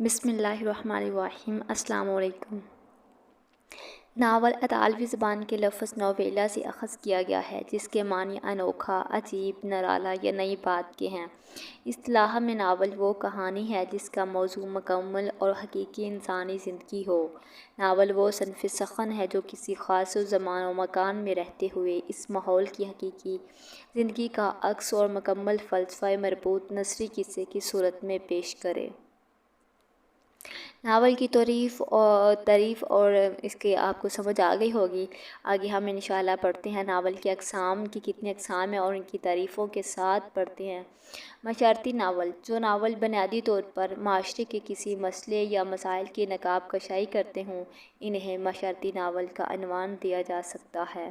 بسم اللہ الرحمن الرحیم۔ السلام علیکم۔ ناول اطالوی زبان کے لفظ نویلا سے اخذ کیا گیا ہے، جس کے معنی انوکھا، عجیب، نرالا یا نئی بات کے ہیں۔ اصطلاح میں ناول وہ کہانی ہے جس کا موضوع مکمل اور حقیقی انسانی زندگی ہو۔ ناول وہ صنف سخن ہے جو کسی خاص زمان و مکان میں رہتے ہوئے اس ماحول کی حقیقی زندگی کا عکس اور مکمل فلسفہ مربوط نثری قصے کی صورت میں پیش کرے۔ ناول کی تعریف اور اس کے آپ کو سمجھ آ گئی ہوگی۔ آگے ہم انشاءاللہ پڑھتے ہیں ناول کی اقسام کی کتنی اقسام ہیں اور ان کی تعریفوں کے ساتھ پڑھتے ہیں۔ معاشرتی ناول: جو ناول بنیادی طور پر معاشرے کے کسی مسئلے یا مسائل کی نقاب کشائی کرتے ہوں، انہیں معاشرتی ناول کا عنوان دیا جا سکتا ہے۔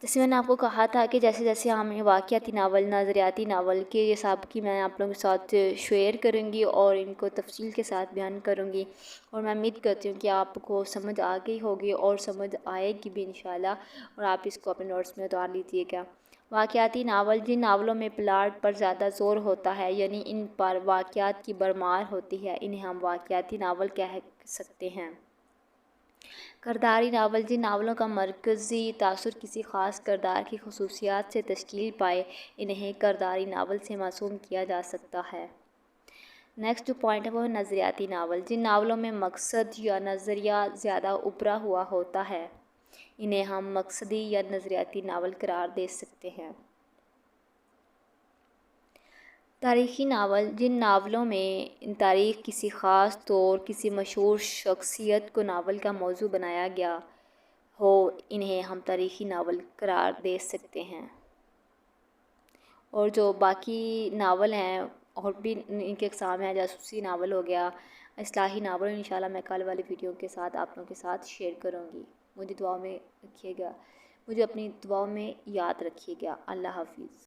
جیسے میں نے آپ کو کہا تھا کہ جیسے جیسے ہم واقعاتی ناول، نظریاتی ناول کے یہ سب کی میں آپ لوگوں کے ساتھ شیئر کروں گی اور ان کو تفصیل کے ساتھ بیان کروں گی، اور میں امید کرتی ہوں کہ آپ کو سمجھ آ گئی ہوگی اور سمجھ آئے گی بھی انشاءاللہ، اور آپ اس کو اپنے نوٹس میں اتار لیجیے گا۔ واقعاتی ناول: جن ناولوں میں پلاٹ پر زیادہ زور ہوتا ہے، یعنی ان پر واقعات کی بھرمار ہوتی ہے، انہیں ہم واقعاتی ناول کہہ سکتے ہیں۔ کرداری ناول: جن ناولوں کا مرکزی تاثر کسی خاص کردار کی خصوصیات سے تشکیل پائے، انہیں کرداری ناول سے موسوم کیا جا سکتا ہے۔ نیکسٹ جو پوائنٹ ہے وہ ہے نظریاتی ناول: جن ناولوں میں مقصد یا نظریہ زیادہ ابھرا ہوا ہوتا ہے، انہیں ہم مقصدی یا نظریاتی ناول قرار دے سکتے ہیں۔ تاریخی ناول: جن ناولوں میں تاریخ کسی خاص دور، کسی مشہور شخصیت کو ناول کا موضوع بنایا گیا ہو، انہیں ہم تاریخی ناول قرار دے سکتے ہیں۔ اور جو باقی ناول ہیں اور بھی ان کے اقسام ہیں، جاسوسی ناول ہو گیا، اصلاحی ناول، انشاءاللہ میں کل والی ویڈیو کے ساتھ آپ لوگوں کے ساتھ شیئر کروں گی۔ مجھے دعاؤں میں رکھیے گا، مجھے اپنی دعاؤں میں یاد رکھیے گا۔ اللہ حافظ۔